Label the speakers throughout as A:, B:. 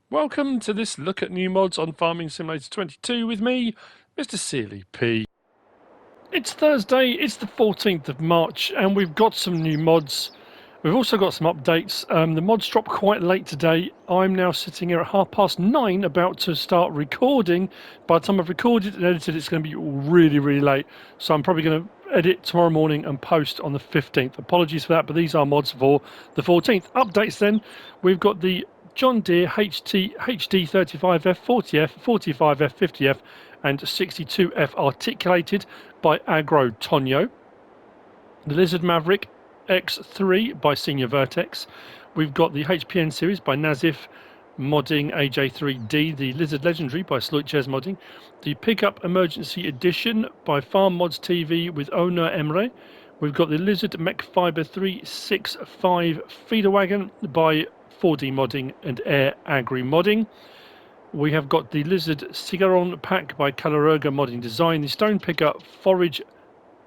A: Welcome to this look at new mods on Farming Simulator 22 with me, MrSealyp. It's Thursday, it's the 14th of March, and we've got some new mods. We've also got some updates. The mods dropped quite late today. I'm now sitting here at 9:30, about to start recording. By the time I've recorded and edited, it's going to be really, really late. So I'm probably going to edit tomorrow morning and post on the 15th. Apologies for that, but these are mods for the 14th. Updates then, we've got the John Deere HD 35F, 40F, 45F, 50F and 62F articulated by Agrogaatti. The Lizard Maverick X3 by Senior Vertex. We've got the HPN series by Nazif modding AJ3D, the Lizard Legendary by Slurry modding, the Pickup Emergency Edition by Farm Mods TV with owner Eire. We've got the Lizard Mech Fiber 365 Feeder Wagon by 4D modding and Air Agri modding. We have got the Lizard Cigaron pack by Kalarurga modding design, the Stone Pickup Forage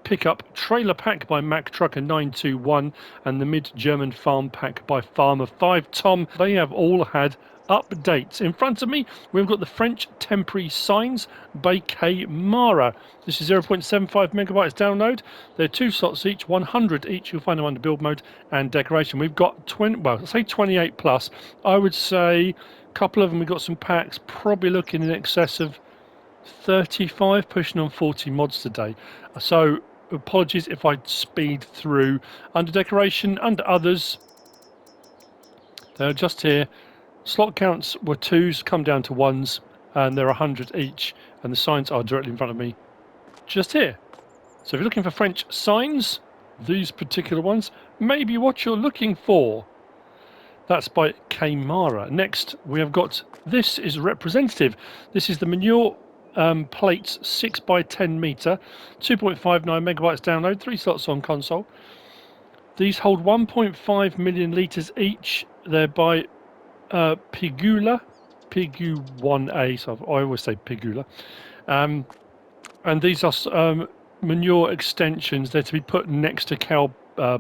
A: Pickup Trailer Pack by Mack Trucker 921 and the Mid German Farm Pack by Farmer 5 Tom. They have all had updates. In front of me we've got the French Temporary Signs by Kaymara. This is 0.75 megabytes download. They're 2 slots each, 100 each. You'll find them under build mode and decoration. We've got 28 plus. I would say a couple of them we've got some packs, probably looking in excess of 35, pushing on 40 mods today. So apologies if I speed through. Under decoration, under others, they're just here. Slot counts were 2s, come down to 1s, and they're 100 each, and the signs are directly in front of me, just here. So if you're looking for French signs, these particular ones may be what you're looking for. That's by Kaymara. Next, we have got, this is representative. This is the Manure plates 6 by 10 meter, 2.59 megabytes download, 3 slots on console. These hold 1.5 million litres each. They're by Purcelixx, Pigu1A, so I always say Purcelixx. And these are manure extensions. They're to be put next to cow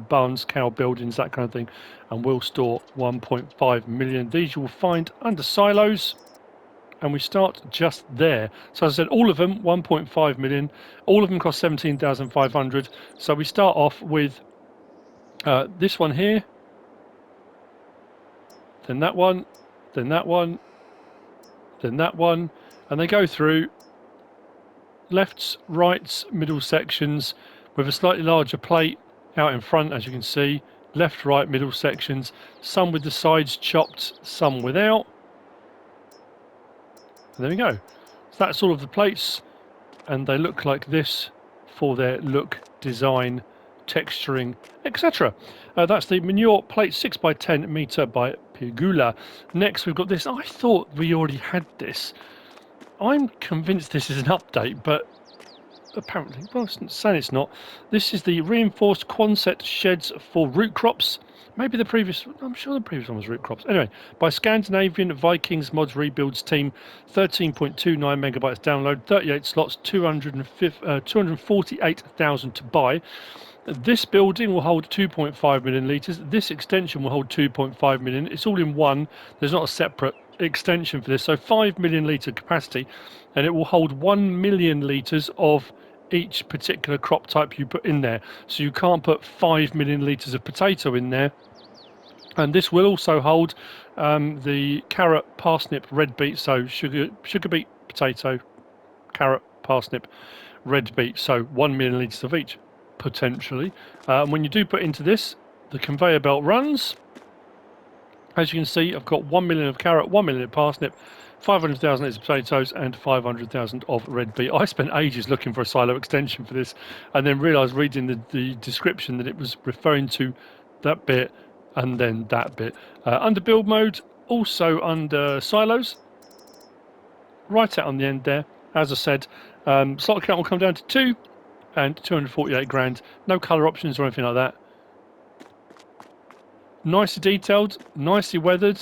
A: barns, cow buildings, that kind of thing, and will store 1.5 million. These you will find under silos, and we start just there. So as I said, all of them 1.5 million. All of them cost 17,500. So we start off with this one here, then that one, then that one, then that one, and they go through lefts, rights, middle sections with a slightly larger plate out in front, as you can see. Left, right, middle sections, some with the sides chopped, some without. And there we go. So that's all of the plates, and they look like this for their look, design, texturing, etc. That's the Manure plate 6 by 10 meter by Purcelixx. Next we've got this. I thought we already had this. I'm convinced this is an update, but apparently, well, saying it's not. This is the reinforced Quonset sheds for Rootcrops. Maybe the previous, I'm sure the previous one was Rootcrops. Anyway, by ScandinavianVikingsModRebuildsTeam, 13.29 megabytes download, 38 slots, 248,000 to buy. This building will hold 2.5 million litres. This extension will hold 2.5 million. It's all in one. There's not a separate extension for this. So 5 million litre capacity, and it will hold 1 million litres of each particular crop type you put in there. So you can't put 5 million litres of potato in there. And this will also hold the carrot, parsnip, red beet, so sugar beet, potato, carrot, parsnip, red beet, so 1 million litres of each, potentially. When you do put into this, the conveyor belt runs. As you can see, I've got 1 million of carrot, 1 million of parsnip, 500,000 litres of potatoes, and 500,000 of red beet. I spent ages looking for a silo extension for this, and then realised reading the description that it was referring to that bit and then that bit. Under build mode, also under silos, right out on the end there. As I said, slot count will come down to 2 and 248 grand. No colour options or anything like that. Nicely detailed, nicely weathered.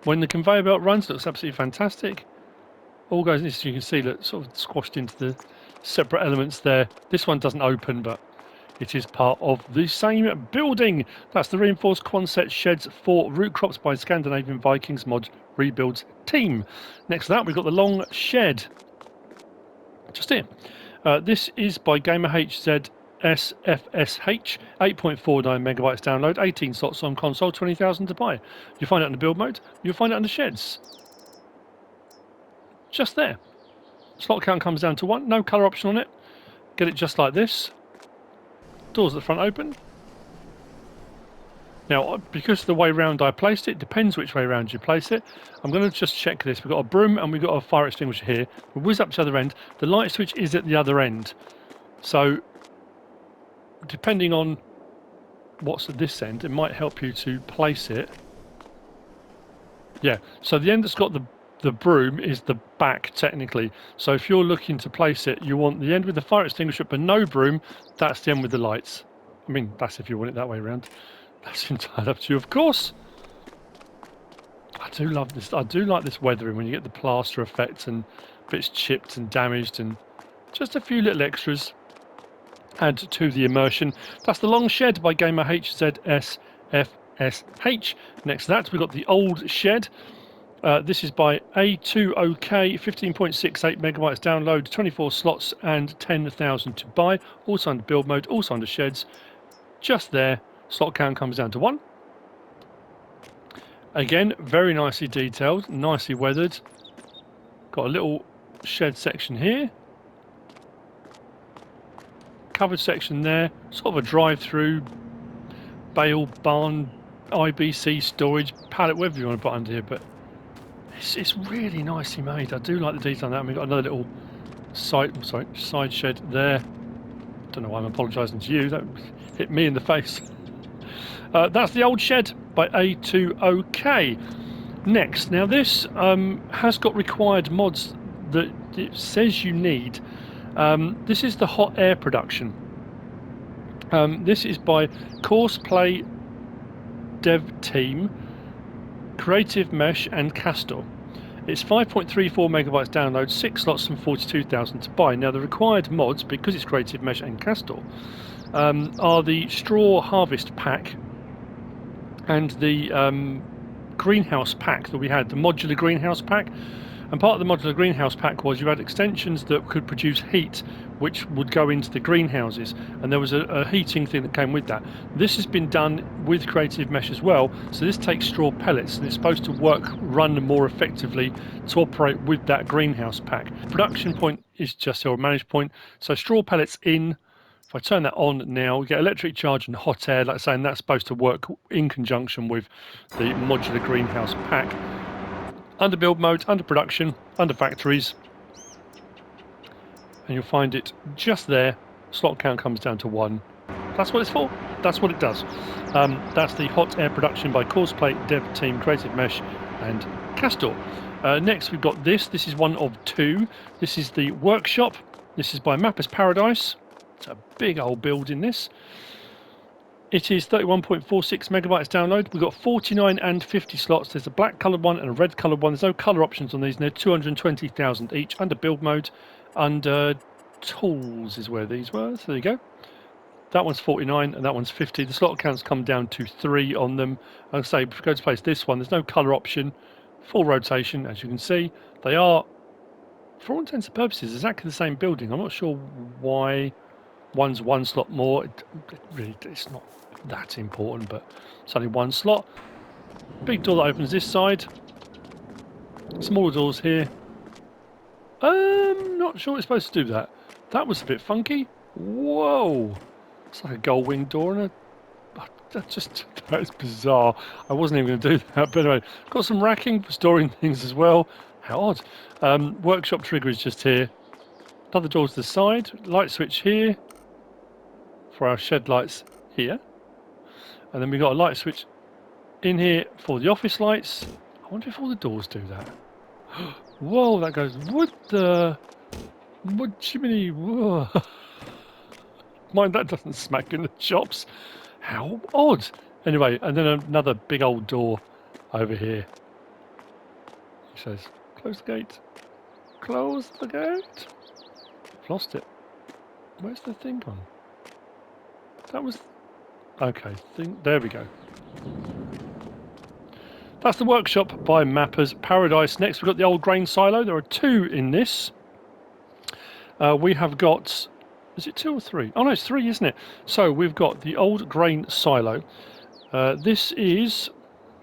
A: When the conveyor belt runs, it looks absolutely fantastic. All goes, as you can see, look, sort of squashed into the separate elements there. This one doesn't open, but It is part of the same building. That's the reinforced Quonset sheds for Rootcrops by ScandinavianVikingsModRebuildsTeam. Next to that, we've got the long shed. Just here. This is by gamerhzsFsh, 8.49 megabytes download, 18 slots on console, 20,000 to buy. You'll find it in the build mode. You'll find it under sheds. Just there. Slot count comes down to 1. No colour option on it. Get it just like this. Doors at the front open. Now, because of the way round I placed it, depends which way round you place it. I'm going to just check this. We've got a broom and we've got a fire extinguisher here. We'll whiz up to the other end. The light switch is at the other end. So, depending on what's at this end, it might help you to place it. Yeah, so the end that's got the broom is the back, technically. So if you're looking to place it, you want the end with the fire extinguisher but no broom. That's the end with the lights. I mean, that's if you want it that way around. That's entirely up to you, of course. I do love this. I do like this weathering when you get the plaster effect and bits chipped and damaged and just a few little extras add to the immersion. That's the long shed by gamerhzsFsh. Next to that, we've got the old shed. This is by A2OK, 15.68 megabytes download, 24 slots and 10,000 to buy. Also under build mode, also under sheds. Just there, slot count comes down to 1. Again, very nicely detailed, nicely weathered. Got a little shed section here. Covered section there, sort of a drive-through, bale, barn, IBC, storage, pallet, whatever you want to put under here, but it's really nicely made. I do like the detail on that. And we've got another little side shed there. Don't know why I'm apologising to you. That hit me in the face. That's the old shed by A2OK. Next, now this has got required mods that it says you need. This is the hot air production. This is by Courseplay.devTeam, Creative Mesh and Kastor. It's 5.34 megabytes download, 6 slots and 42,000 to buy. Now the required mods, because it's Creative Mesh and Kastor, are the Straw Harvest Pack and the greenhouse pack that we had, the modular greenhouse pack. And part of the modular greenhouse pack was you had extensions that could produce heat which would go into the greenhouses, and there was a heating thing that came with that. This has been done with Creative Mesh as well, so this takes straw pellets and it's supposed to run more effectively to operate with that greenhouse pack. Production point is just your manage point, so straw pellets in. If I turn that on now, we get electric charge and hot air, like I say, and that's supposed to work in conjunction with the modular greenhouse pack. Under build mode, under production, under factories, and you'll find it just there. Slot count comes down to 1. That's what it's for. That's what it does. That's the hot air production by Courseplay.devTeam, Creative Mesh and Kastor. Next we've got this. This is one of 2. This is the workshop. This is by Mapper's Paradise. It's a big old building, this. It is 31.46 megabytes download. We've got 49 and 50 slots. There's a black coloured one and a red coloured one. There's no colour options on these, and they're 220,000 each. Under build mode, under tools is where these were. So there you go. That one's 49 and that one's 50. The slot counts come down to 3 on them. I'll say, if we go to place this one, there's no colour option. Full rotation, as you can see. They are, for all intents and purposes, exactly the same building. I'm not sure why one's 1 slot more. It's not that important, but it's only 1 slot. Big door that opens this side. Smaller doors here. Not sure it's supposed to do that. That was a bit funky. Whoa! It's like a gold wing door and that is bizarre. I wasn't even going to do that, but anyway, got some racking for storing things as well. How odd. Workshop trigger is just here. Another door to the side. Light switch here for our shed lights here. And then we've got a light switch in here for the office lights. I wonder if all the doors do that. Whoa, that goes, what chimney, whoa. Mind that doesn't smack in the chops. How odd. Anyway, and then another big old door over here. It says, close the gate. Close the gate. I've lost it. Where's the thing gone? That was... Okay, there we go. That's the workshop by Mappers Paradise. Next, we've got the old grain silo. There are 2 in this. We have got... Is it 2 or 3? Oh, no, it's 3, isn't it? So, we've got the old grain silo. This is...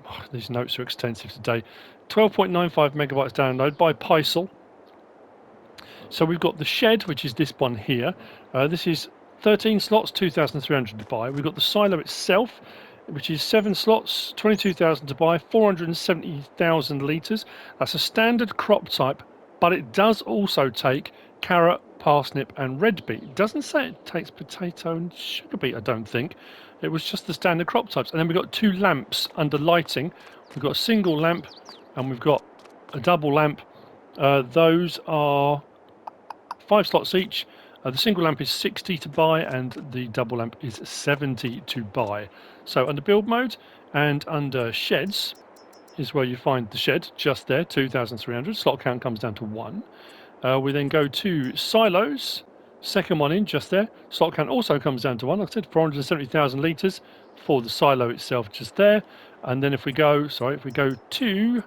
A: Oh, these notes are extensive today. 12.95 megabytes download by Piesel. So we've got the shed, which is this one here. This is 13 slots, 2,300 to buy. We've got the silo itself, which is 7 slots, 22,000 to buy, 470,000 litres. That's a standard crop type, but it does also take carrot, parsnip and red beet. It doesn't say it takes potato and sugar beet, I don't think. It was just the standard crop types. And then we've got 2 lamps under lighting. We've got a single lamp and we've got a double lamp. Those are 5 slots each. The single lamp is 60 to buy and the double lamp is 70 to buy. So under build mode and under sheds is where you find the shed, just there, 2,300. Slot count comes down to 1. We then go to silos, second one in, just there. Slot count also comes down to 1. Like I said, 470,000 litres for the silo itself, just there. And then if we go to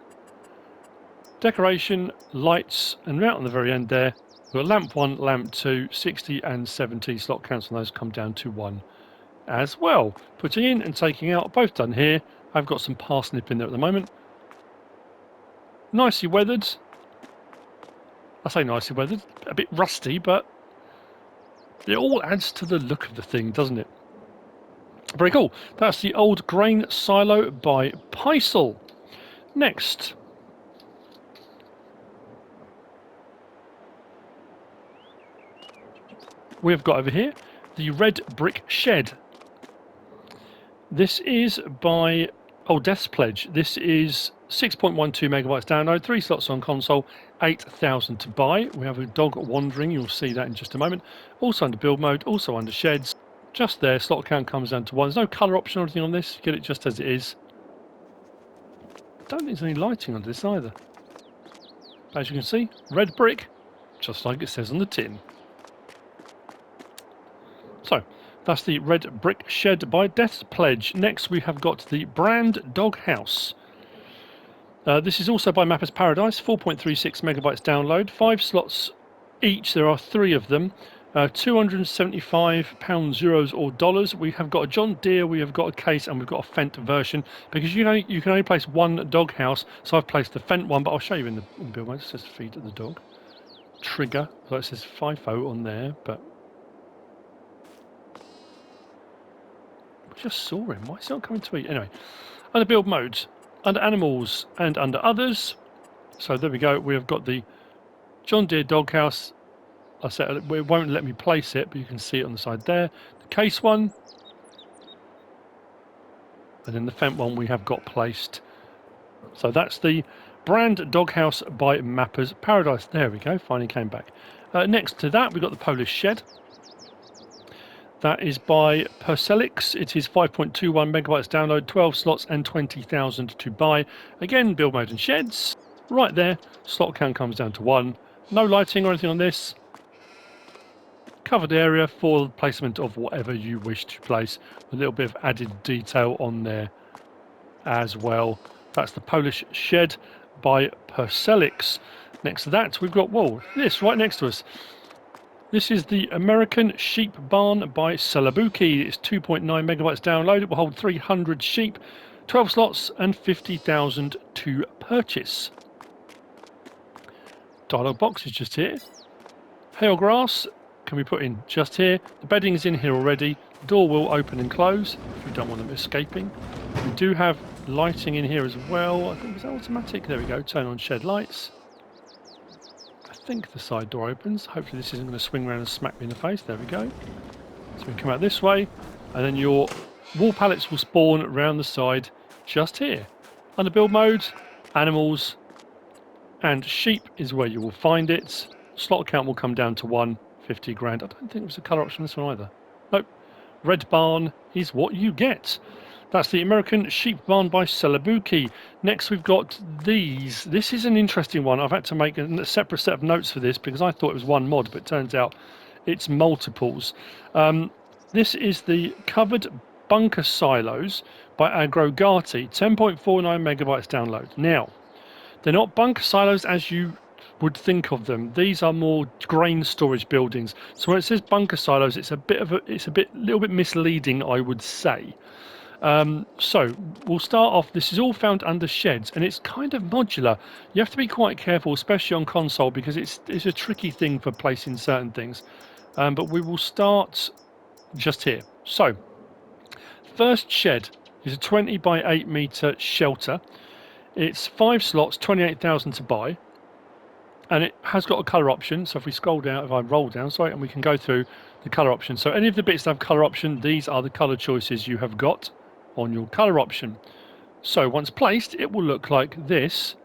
A: decoration, lights, and out on the very end there, we've got lamp 1, lamp 2, 60 and 70. Slot counts on those come down to 1 as well. Putting in and taking out, both done here. I've got some parsnip in there at the moment. Nicely weathered. I say nicely weathered, a bit rusty, but it all adds to the look of the thing, doesn't it? Very cool. That's the old grain silo by Piesel. Next, we've got over here the red brick shed. This is by Deathspledge. This is 6.12 megabytes download, 3 slots on console, 8,000 to buy. We have a dog wandering, you'll see that in just a moment. Also under build mode, also under sheds. Just there, slot count comes down to 1. There's no colour option or anything on this, get it just as it is. I don't think there's any lighting on this either. As you can see, red brick, just like it says on the tin. So, that's the red brick shed by Deathspledge. Next we have got the brand doghouse. This is also by Mappers Paradise, 4.36 megabytes download, 5 slots each, there are 3 of them, 275 pounds, euros or dollars. We have got a John Deere, we have got a case and we've got a Fent version, because you can only place 1 doghouse, so I've placed the Fent one, but I'll show you in the build mode. It says feed the dog. Trigger, so it says FIFO on there, but I just saw him, why is he not coming to eat? Anyway, under build mode, under animals and under others. So there we go. We have got the John Deere doghouse. I said it won't let me place it, but you can see it on the side there. The case one, and then the Fent one we have got placed. So that's the brand doghouse by Mappers Paradise. There we go. Finally came back. Next to that, we've got the Polish shed. That is by Purcelixx. It is 5.21 megabytes download, 12 slots and 20,000 to buy. Again, build mode and sheds. Right there, slot count comes down to 1. No lighting or anything on this. Covered area for placement of whatever you wish to place. A little bit of added detail on there as well. That's the Polish shed by Purcelixx. Next to that, we've got, whoa, this right next to us. This is the American Sheep Barn by celobuki. It's 2.9 megabytes download. It will hold 300 sheep, 12 slots and 50,000 to purchase. Dialog box is just here. Hail grass can be put in just here. The bedding is in here already. The door will open and close if you don't want them escaping. We do have lighting in here as well. I think it's automatic. There we go. Turn on shed lights. I think the side door opens. Hopefully this isn't going to swing around and smack me in the face. There we go. So we come out this way, and then your wall pallets will spawn around the side just here. Under build mode, animals and sheep is where you will find it. Slot count will come down to 1, 50 grand. I don't think there's a colour option on this one either. Nope. Red barn is what you get. That's the American Sheep Barn by celobuki. Next we've got these. This is an interesting one. I've had to make a separate set of notes for this because I thought it was one mod, but it turns out it's multiples. This is the covered bunker silos by Agrogaatti, 10.49 megabytes download. Now, they're not bunker silos as you would think of them. These are more grain storage buildings. So when it says bunker silos, it's a little bit misleading, I would say. So we'll start off. This is all found under sheds, and it's kind of modular. You have to be quite careful, especially on console, because it's a tricky thing for placing certain things. But we will start just here. So, first shed is a 20 by 8 meter shelter. It's 5 slots, 28,000 to buy, and it has got a colour option. So if we scroll down, if I roll down, sorry, and we can go through the colour option. So any of the bits that have colour option, these are the colour choices you have got on your colour option. So once placed, it will look like this,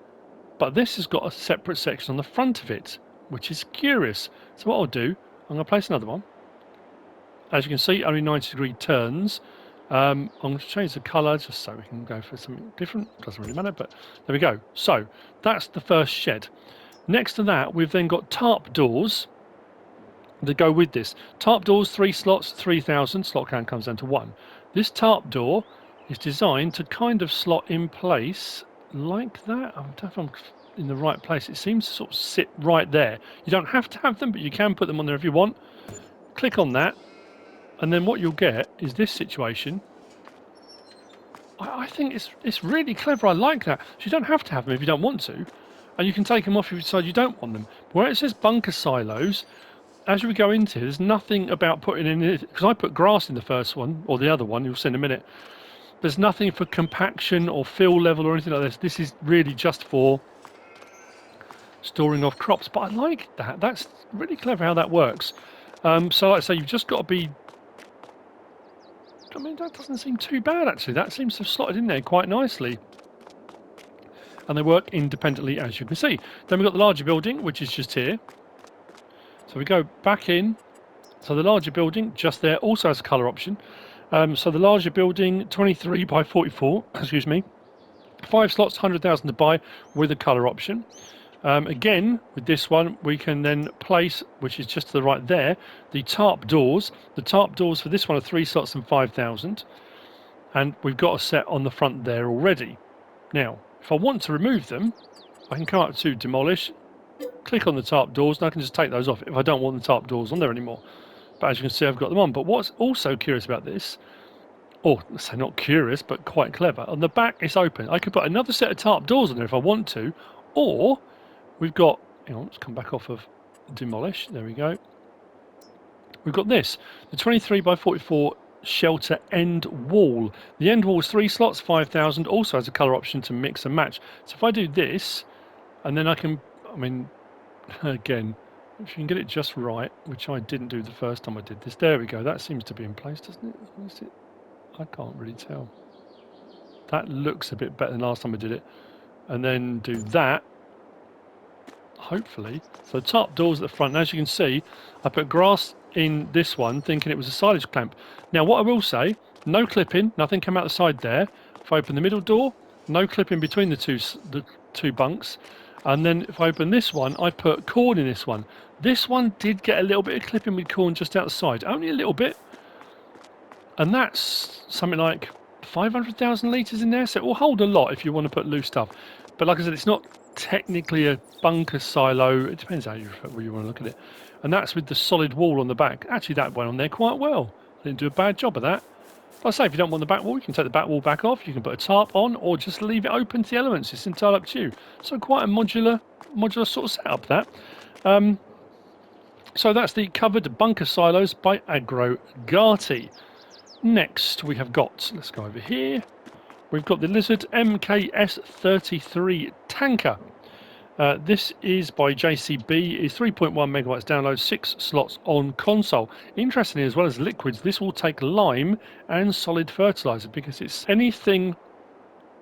A: but this has got a separate section on the front of it, which is curious. So what I'll do, I'm going to place another one. As you can see, only 90-degree turns. I'm going to change the colour just so we can go for something different. Doesn't really matter, but there we go. So that's the first shed. Next to that, we've then got tarp doors that go with this. Tarp doors, 3 slots, 3,000. Slot count comes down to 1. This tarp door is designed to kind of slot in place like that. I don't know if I'm in the right place. It seems to sort of sit right there. You don't have to have them, but you can put them on there if you want. Click on that, and then what you'll get is this situation. I think it's really clever. I like that. So you don't have to have them if you don't want to, and you can take them off if you decide you don't want them. But where it says bunker silos, as we go into, there's nothing about putting in it, because I put grass in the first one, or the other one, you'll see in a minute. There's nothing for compaction or fill level or anything like this. This is really just for storing off crops. But I like that. That's really clever how that works. So like I say, you've just got to be... I mean, that doesn't seem too bad, actually. That seems to have slotted in there quite nicely. And they work independently, as you can see. Then we've got the larger building, which is just here. So we go back in. So the larger building, just there, also has a colour option. So the larger building, 23 by 44, excuse me. 5 slots, 100,000 to buy with a colour option. Again, with this one, we can then place, which is just to the right there, the tarp doors. The tarp doors for this one are 3 slots and 5,000. And we've got a set on the front there already. Now, if I want to remove them, I can come up to demolish, click on the tarp doors, and I can just take those off if I don't want the tarp doors on there anymore. But as you can see, I've got them on. But what's also curious about this, or let's say not curious, but quite clever, on the back it's open. I could put another set of tarp doors on there if I want to, or we've got, hang on, let's come back off of demolish, there we go. We've got this, the 23 by 44 shelter end wall. The end wall is 3 slots, 5,000, also has a colour option to mix and match. So if I do this, and then I can, I mean, again, if you can get it just right, which I didn't do the first time I did this, there we go, that seems to be in place, doesn't it? Is it? I can't really tell. That looks a bit better than last time I did it. And then do that, hopefully. So the top doors at the front, and as you can see, I put grass in this one thinking it was a silage clamp. Now what I will say, no clipping, nothing came out the side there. If I open the middle door, no clipping between the two bunks. And then if I open this one, I put corn in this one. This one did get a little bit of clipping with corn just outside, only a little bit. And that's something like 500,000 litres in there, so it will hold a lot if you want to put loose stuff. But like I said, it's not technically a bunker silo. It depends how you want to look at it. And that's with the solid wall on the back. Actually, that went on there quite well. I didn't do a bad job of that. Like I say, if you don't want the back wall, you can take the back wall back off. You can put a tarp on, or just leave it open to the elements. It's entirely up to you. So quite a modular sort of setup, that. So that's the covered bunker silos by Agrogaatti. Next, we have got, let's go over here, we've got the Lizard MKS33 tanker. This is by JCB, is 3.1 megabytes download, 6 slots on console. Interestingly, as well as liquids, this will take lime and solid fertilizer, because it's anything,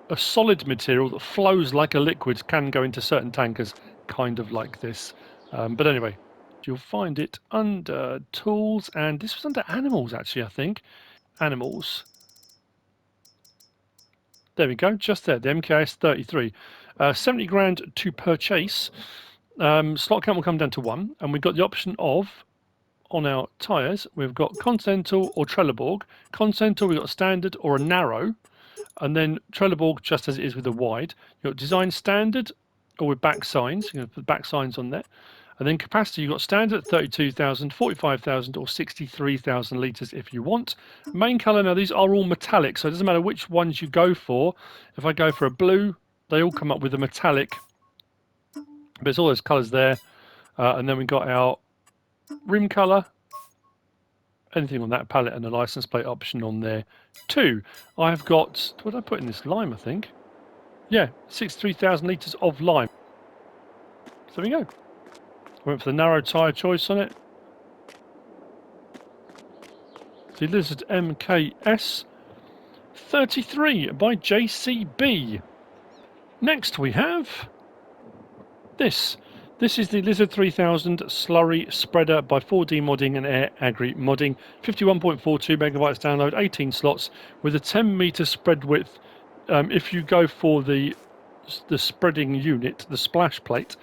A: a solid material that flows like a liquid can go into certain tankers, kind of like this. But anyway, you'll find it under tools, and this was under animals actually, I think. Animals. There we go, just there, the MKS 33. 70 grand to purchase. Slot count will come down to 1, and we've got the option of on our tyres, we've got Continental or Trelleborg. Continental, we've got a standard or a narrow. And then Trelleborg, just as it is with the wide. You've got design standard or with back signs. You're going to put back signs on there. And then capacity, you've got standard at 32,000, 45,000 or 63,000 litres if you want. Main colour, now these are all metallic, so it doesn't matter which ones you go for. If I go for a blue, they all come up with a metallic. But it's all those colours there. And then we've got our rim colour. Anything on that palette and a license plate option on there too. I've got, what did I put in this? Lime, I think. Yeah, 63,000 litres of lime. So there we go. I went for the narrow tyre choice on it. The Lizard MKS 33 by JCB. Next we have this. This is the Lizard 3000 Slurry Spreader by 4D Modding and Air Agri Modding. 51.42 megabytes download, 18 slots with a 10 meter spread width. If you go for the spreading unit, the splash plate,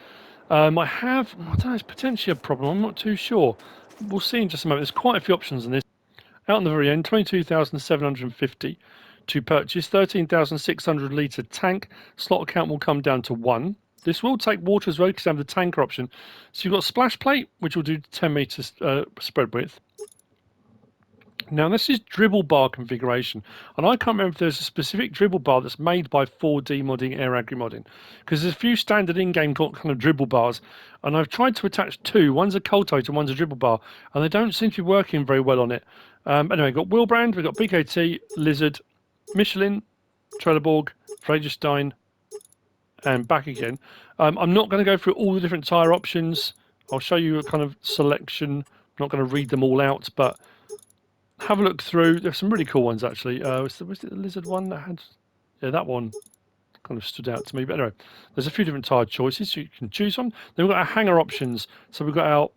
A: I don't know, it's potentially a problem. I'm not too sure. We'll see in just a moment. There's quite a few options in this. Out in the very end, 22,750 to purchase, 13,600 litre tank. Slot count will come down to 1. This will take water as well because I have the tanker option. So you've got a splash plate, which will do 10 metres spread width. Now this is dribble bar configuration, and I can't remember if there's a specific dribble bar that's made by 4D Modding, Air Agri Modding, because there's a few standard in-game kind of dribble bars, and I've tried to attach two. One's a cultivator, one's a dribble bar, and they don't seem to be working very well on it. Anyway, we've got Wheelbrand, we've got BKT, Lizard, Michelin, Trelleborg, Fragestein, and back again. I'm not going to go through all the different tyre options. I'll show you a kind of selection. I'm not going to read them all out, but have a look through. There's some really cool ones actually. Was it the Lizard one that had? Yeah, that one kind of stood out to me. But anyway, there's a few different tyre choices so you can choose from. Then we've got our hanger options. So we've got our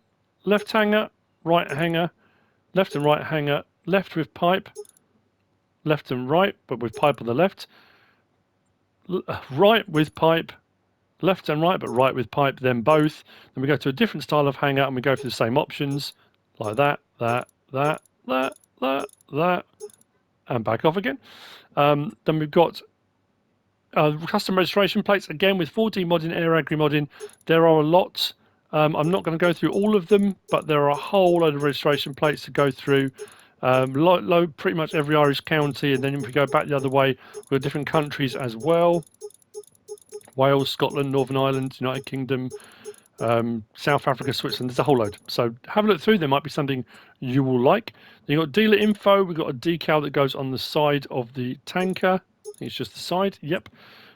A: left hanger, right hanger, left and right hanger, left with pipe, left and right, but with pipe on the left, right with pipe, left and right, but right with pipe, then both. Then we go to a different style of hanger and we go for the same options, like that, and back off again. Then we've got custom registration plates, again with 4D Modding, Air Agri Modding. There are a lot. I'm not going to go through all of them, but there are a whole load of registration plates to go through. Pretty much every Irish county, and then if we go back the other way, we've got different countries as well. Wales, Scotland, Northern Ireland, United Kingdom, South Africa, Switzerland. There's a whole load. So have a look through. There might be something you will like. Then you've got dealer info. We've got a decal that goes on the side of the tanker. I think it's just the side. Yep.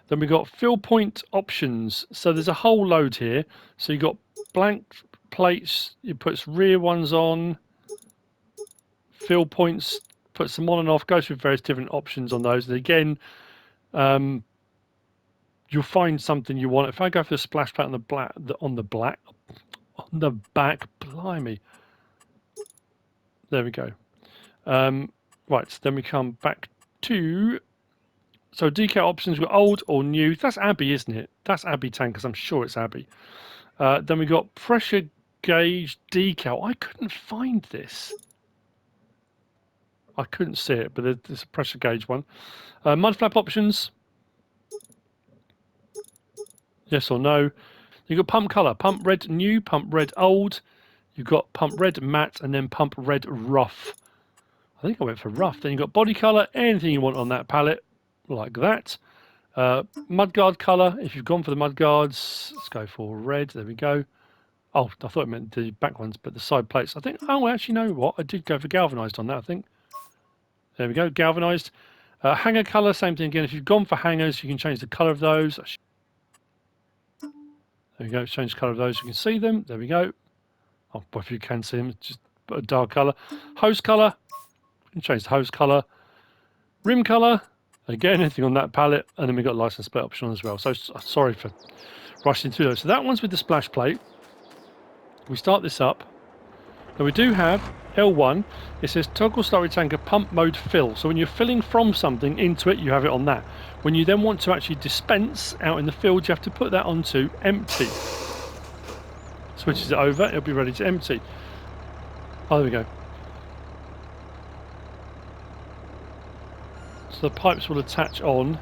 A: Then we've got fill point options. So there's a whole load here. So you've got blank plates. You put rear ones on. Fill points. Puts them on and off. Goes through various different options on those. And again, you'll find something you want. If I go for the splash plate on the back, blimey. There we go. Right, so then we come back to, so decal options, we've got old or new. That's Abbey, isn't it? That's Abbey tankers, I'm sure it's Abbey. Then we got pressure gauge decal. I couldn't find this. I couldn't see it, but there's a pressure gauge one. Mud flap options. Yes or no. You've got pump colour. Pump red new, pump red old. You've got pump red matte and then pump red rough. I think I went for rough. Then you've got body colour. Anything you want on that palette. Like that. Mudguard colour. If you've gone for the mudguards, let's go for red. There we go. Oh, I thought it meant the back ones, but the side plates. I think, oh, actually, you know what? I did go for galvanised on that, I think. There we go, galvanised. Hanger colour, same thing again. If you've gone for hangers, you can change the colour of those. There we go, change the colour of those, you can see them. There we go. Oh, but if you can see them, just put a dark colour. Hose colour, you can change the hose colour. Rim colour, again, anything on that palette. And then we've got license plate option as well. So sorry for rushing through those. So that one's with the splash plate. We start this up. Now we do have L1. It says toggle slurry tanker pump mode fill. So when you're filling from something into it, you have it on that. When you then want to actually dispense out in the field, you have to put that onto empty. Switches it over, it'll be ready to empty. Oh, there we go. So the pipes will attach on.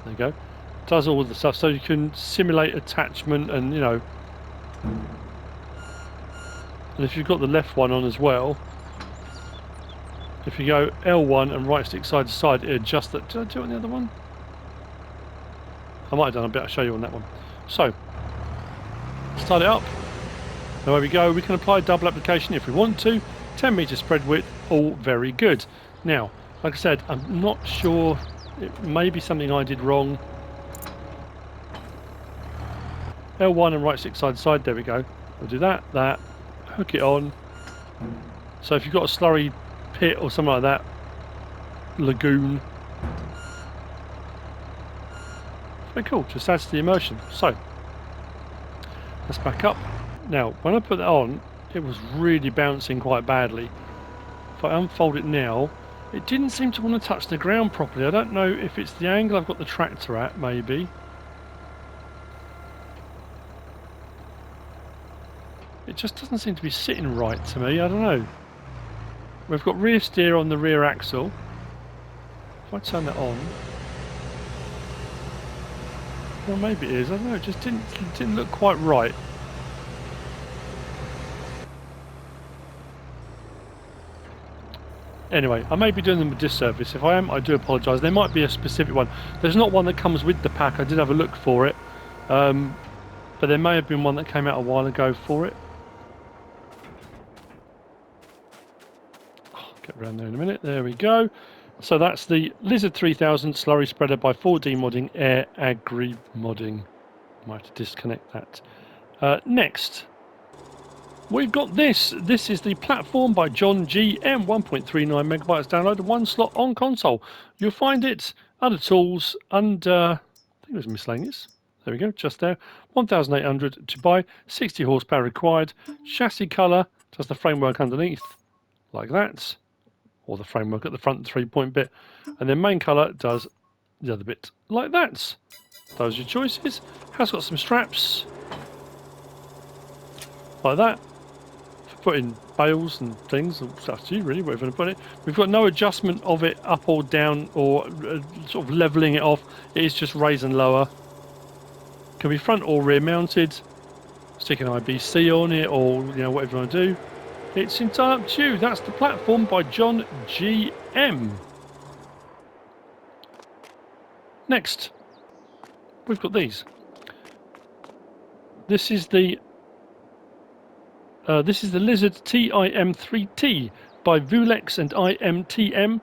A: There you go. Does all the stuff, so you can simulate attachment and, you know. And if you've got the left one on as well, if you go L1 and right stick side to side, it adjusts that. Did I do it on the other one? I might have done a bit. I'll show you on that one. So, start it up. Now there we go. We can apply double application if we want to. 10 meter spread width, all very good. Now, like I said, I'm not sure. It may be something I did wrong. L1 and right stick side to side. There we go. We'll do that. Hook it on. So if you've got a slurry pit or something like that, lagoon, very cool. Just adds to the immersion. So let's back up. Now, when I put that on, it was really bouncing quite badly. If I unfold it now, it didn't seem to want to touch the ground properly. I don't know if it's the angle I've got the tractor at, maybe. It just doesn't seem to be sitting right to me. I don't know. We've got rear steer on the rear axle. If I turn that on, well, maybe it is. I don't know. It just didn't look quite right. Anyway, I may be doing them a disservice. If I am, I do apologise. There might be a specific one. There's not one that comes with the pack. I did have a look for it. But there may have been one that came out a while ago for it. Oh, get around there in a minute. There we go. So that's the Lizard 3000 slurry spreader by 4D Modding Air Agri Modding. Might have to disconnect that. Next, we've got this. This is the platform by John GM, 1.39 megabytes download, 1 slot on console. You'll find it under tools, under, I think it was miscellaneous. There we go, just there. 1,800 to buy, 60 horsepower required. Chassis colour, just the framework underneath, like that. Or the framework at the front, 3-point bit. And then main colour does the other bit, like that. Those are your choices. Has got some straps, like that. Putting bales and things, it's up to you really, wherever you put it. We've got no adjustment of it up or down or sort of levelling it off. It is just raise and lower. Can be front or rear mounted. Stick an IBC on it, or you know, whatever you want to do. It's entirely up to you. That's the platform by John GM. Next, we've got these. This is the Lizard TIM3T by VuleX and IMTM.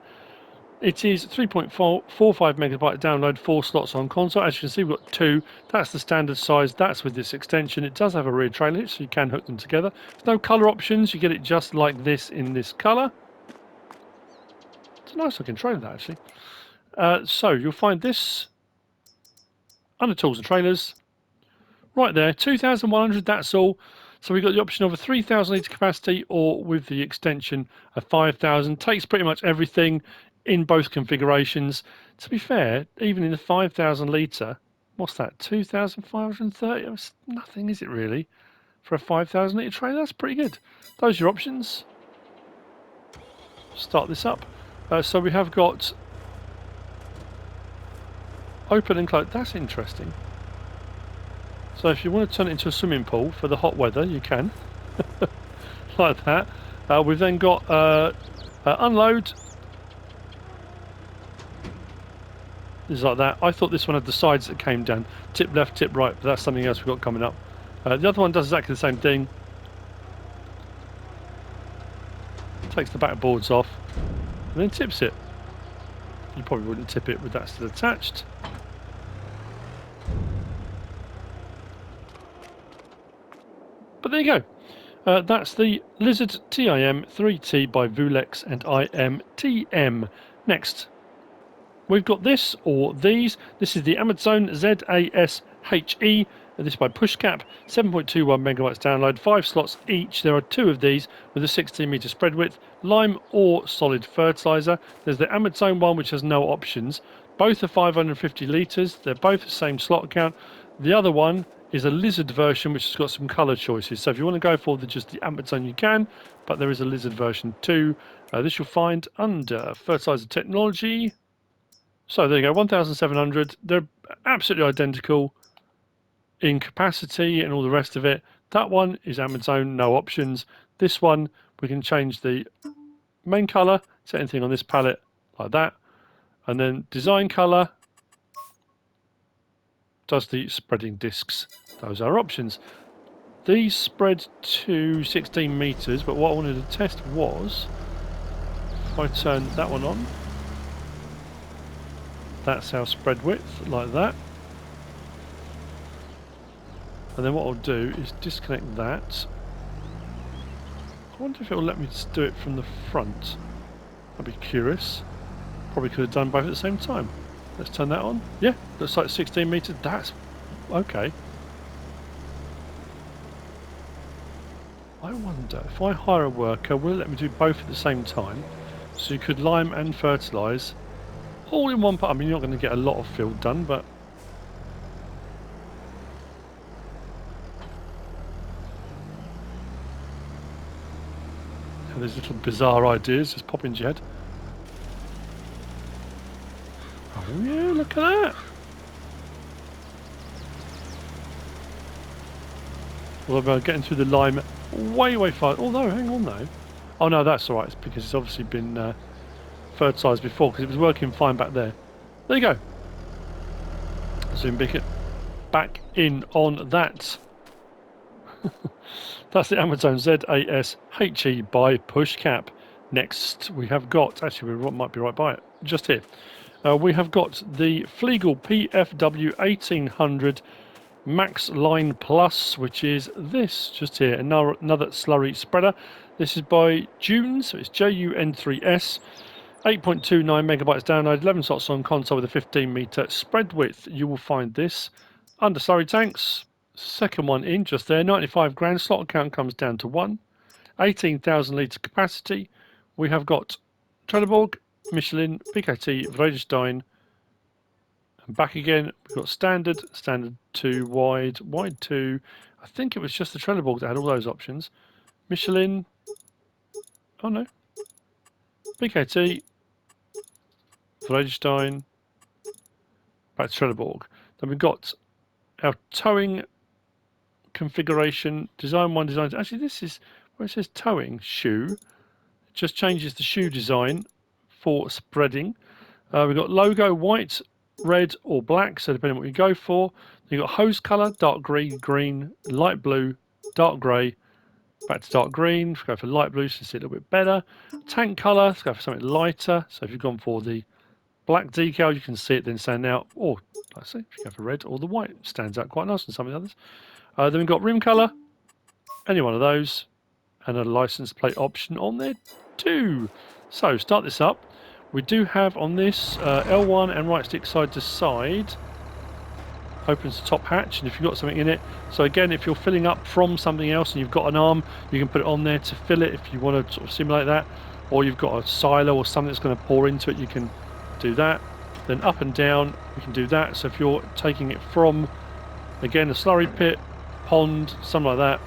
A: It is 3.45 megabyte download, 4 slots on console. As you can see, we've got 2. That's the standard size. That's with this extension. It does have a rear trailer hitch, so you can hook them together. There's no colour options. You get it just like this in this colour. It's a nice looking trailer, that actually. So you'll find this under tools and trailers. Right there, 2,100. That's all. So we've got the option of a 3,000 litre capacity, or with the extension a 5,000. Takes pretty much everything in both configurations. To be fair, even in the 5,000 litre, what's that, 2,530? That's nothing, is it really? For a 5,000 litre trailer, that's pretty good. Those are your options. Start this up. So we have got open and close. That's interesting. So if you want to turn it into a swimming pool for the hot weather, you can. Like that. We've then got unload. Is like that. I thought this one had the sides that came down. Tip left, tip right, but that's something else we've got coming up. The other one does exactly the same thing. Takes the back boards off and then tips it. You probably wouldn't tip it with that still attached. But there you go. That's the Lizard TIM3T by VuleX and IMTM. Next, we've got this, or these. This is the Amazon ZASHE. This by Pushcap, 7.21 megabytes download, 5 slots each. There are 2 of these with a 16 meter spread width, lime or solid fertilizer. There's the Amazon one, which has no options. Both are 550 litres. They're both the same slot count. The other one is a lizard version which has got some colour choices. So if you want to go for just the Amazon, you can, but there is a lizard version too. This you'll find under fertilizer technology. So there you go, 1,700. They're absolutely identical in capacity and all the rest of it. That one is Amazon, no options. This one, we can change the main colour, set anything on this palette like that. And then design colour does the spreading discs. Those are options. These spread to 16 meters, but what I wanted to test was if I turn that one on, that's our spread width, like that. And then what I'll do is disconnect that. I wonder if it will let me just do it from the front. I'd be curious. Probably could have done both at the same time. Let's turn that on. Yeah, looks like 16 meters. That's okay. I wonder if I hire a worker, will it let me do both at the same time? So you could lime and fertilise all in one part. I mean, you're not going to get a lot of field done, but and there's little bizarre ideas just pop into your head. Oh yeah, look at that. Well, I'm getting through the lime way far. Although, hang on though. Oh no, that's alright. It's because it's obviously been fertilised before because it was working fine back there. There you go. Zoom back in on that. That's the Amazon ZASHE by Pushcap. Next, we have got, actually, we might be right by it, just here. We have got the Fliegl PFW1800 MaxxLine Plus, which is this, just here, another slurry spreader. This is by Juden, so it's JUN3S. 8.29 megabytes download, 11 slots on console with a 15 meter spread width. You will find this under slurry tanks. Second one in, just there, 95 grand. Slot count comes down to 1. 18,000 litre capacity. We have got Trelleborg, Michelin, PKT, Vredestein, and back again. We've got standard 2, wide 2. I think it was just the Trelleborg that had all those options. Michelin, oh no, PKT, Vredestein, back to Trelleborg. Then we've got our towing configuration, design 1, design 2. Actually, this is where it says towing shoe. It just changes the shoe design for spreading. We've got logo white, red or black, so depending on what you go for. You've got hose colour, dark green, light blue, dark grey, back to dark green. If you go for light blue, so you see it a little bit better. Tank colour, let's go for something lighter. So if you've gone for the black decal, you can see it then stand out. Or, like I say, if you go for red or the white, it stands out quite nice in some of the others. Then we've got rim colour, any one of those, and a license plate option on there too. So start this up. We do have on this L1 and right stick side to side. Opens the top hatch, and if you've got something in it. So again, if you're filling up from something else and you've got an arm, you can put it on there to fill it if you want to sort of simulate that. Or you've got a silo or something that's going to pour into it, you can do that. Then up and down, you can do that. So if you're taking it from, again, a slurry pit, pond, something like that,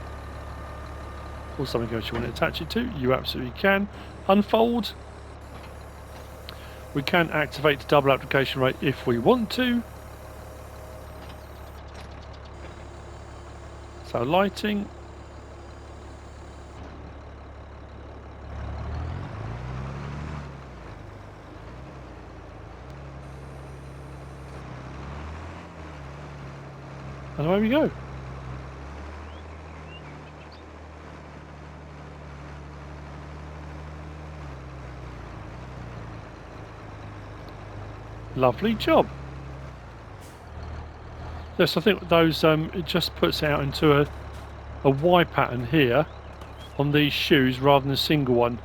A: or something else you want to attach it to, you absolutely can. Unfold. We can activate the double application rate if we want to. So lighting. And away we go. Lovely job. Yes, I think those it just puts it out into a Y pattern here on these shoes rather than a single one.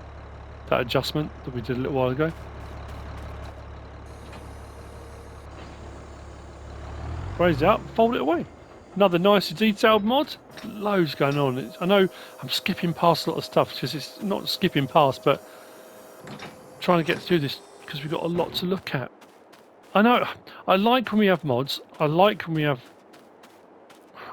A: That adjustment that we did a little while ago. Raise it up, fold it away. Another nicely detailed mod. Loads going on. I know I'm skipping past a lot of stuff because it's not skipping past, but trying to get through this because we've got a lot to look at. I know, I like when we have mods, I like when we have,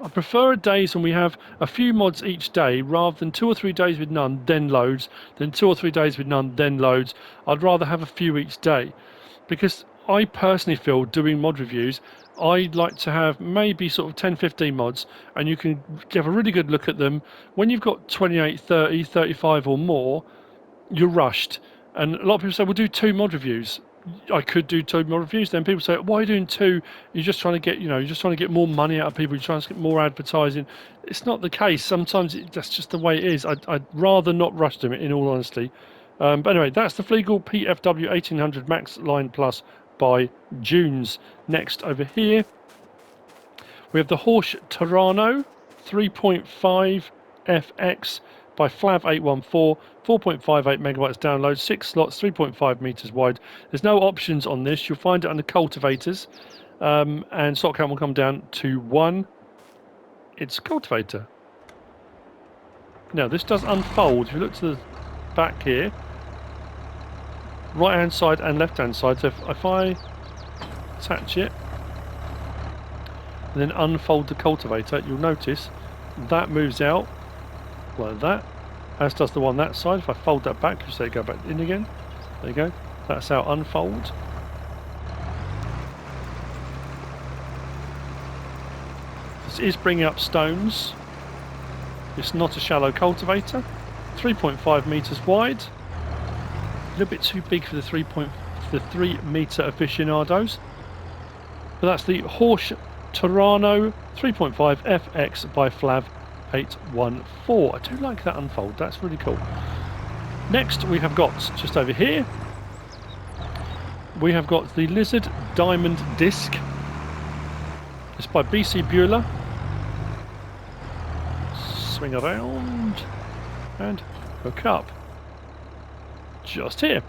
A: I prefer days when we have a few mods each day rather than 2 or 3 days with none, then loads, then 2 or 3 days with none, then loads. I'd rather have a few each day because I personally feel doing mod reviews, I'd like to have maybe sort of 10, 15 mods and you can have a really good look at them. When you've got 28, 30, 35 or more, you're rushed. And a lot of people say, we'll do 2 mod reviews. I could do 2 mod reviews. Then people say, why are you doing 2? You're just trying to get, you're just trying to get more money out of people. You're trying to get more advertising. It's not the case. Sometimes that's just the way it is. I'd rather not rush them, in all honesty. But anyway, that's the Fliegl PFW 1800 MaxxLine Plus by Junes. Next, over here, we have the Horch Terrano 3.5 FX by Flav814, 4.58 megabytes download, 6 slots, 3.5 meters wide. There's no options on this. You'll find it under cultivators, and slot count will come down to 1. It's cultivator. Now this does unfold. If you look to the back here, right hand side and left hand side. So if I attach it and then unfold the cultivator, you'll notice that moves out like that, as does the one that side. If I fold that back, you say go back in again. There you go. That's how unfold. This is bringing up stones. It's not a shallow cultivator. 3.5 meters wide. A little bit too big for the 3 meter aficionados. But that's the Horch Terrano 3.5 FX by Flav814. I do like that unfold. That's really cool. Next, we have got just over here. We have got the Lizard Diamond Disc. It's by Bcbuhler. Swing around and hook up. Just here.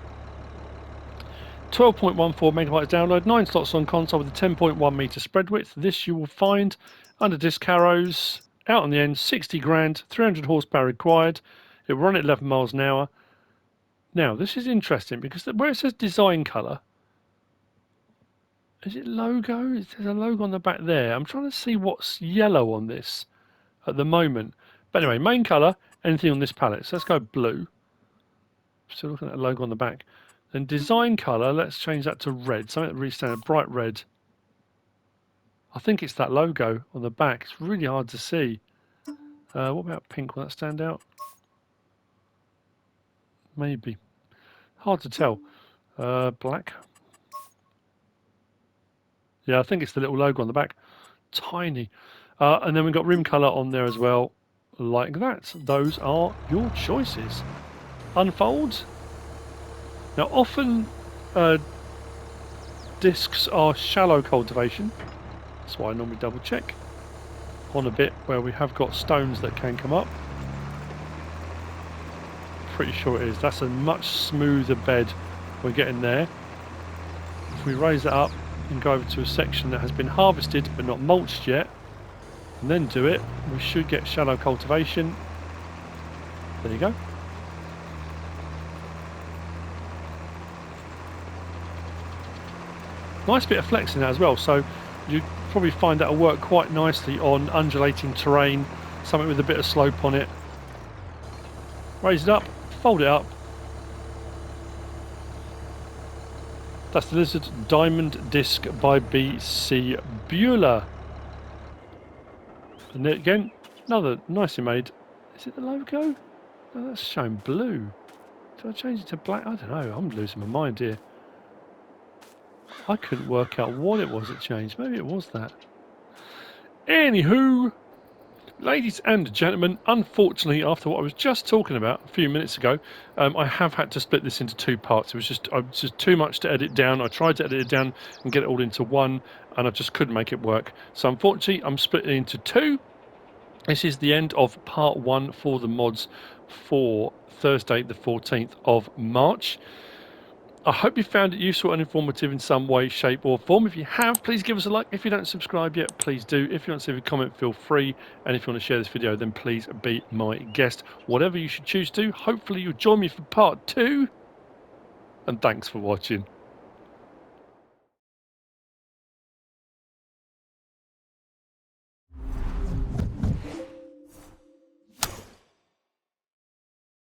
A: 12.14 megabytes download, 9 slots on console with a 10.1 meter spread width. This you will find under disc arrows, out on the end, 60 grand, 300 horsepower required. It will run at 11 miles an hour. Now, this is interesting because where it says design colour, is it logo? There's a logo on the back there. I'm trying to see what's yellow on this at the moment. But anyway, main colour, anything on this palette. So let's go blue. Still looking at the logo on the back. Then design colour, let's change that to red. Something that really stands, bright red. I think it's that logo on the back. It's really hard to see. What about pink? Will that stand out? Maybe. Hard to tell. Black. Yeah, I think it's the little logo on the back. Tiny. And then we've got rim colour on there as well. Like that. Those are your choices. Unfold. Now, often discs are shallow cultivation. That's why I normally double check on a bit where we have got stones that can come up. Pretty sure it is. That's a much smoother bed we're getting there. If we raise it up and go over to a section that has been harvested but not mulched yet, and then do it, we should get shallow cultivation. There you go. Nice bit of flex in that as well, so you probably find that'll work quite nicely on undulating terrain, something with a bit of slope on it. Raise it up, fold it up. That's the Lizard Diamond Disc by Bcbuhler. And then again, another nicely made. Is it the logo? No, that's showing blue. Did I change it to black? I don't know, I'm losing my mind here. I couldn't work out what it was that changed. Maybe it was that. Anywho, ladies and gentlemen, unfortunately, after what I was just talking about a few minutes ago, I have had to split this into 2 parts. It was just too much to edit down. I tried to edit it down and get it all into one, and I just couldn't make it work. So unfortunately, I'm splitting it into 2. This is the end of part 1 for the mods for Thursday, the 14th of March. I hope you found it useful and informative in some way, shape or form. If you have, please give us a like. If you don't subscribe yet, please do. If you want to leave a comment, feel free. And if you want to share this video, then please be my guest. Whatever you should choose to, hopefully you'll join me for part 2. And thanks for watching.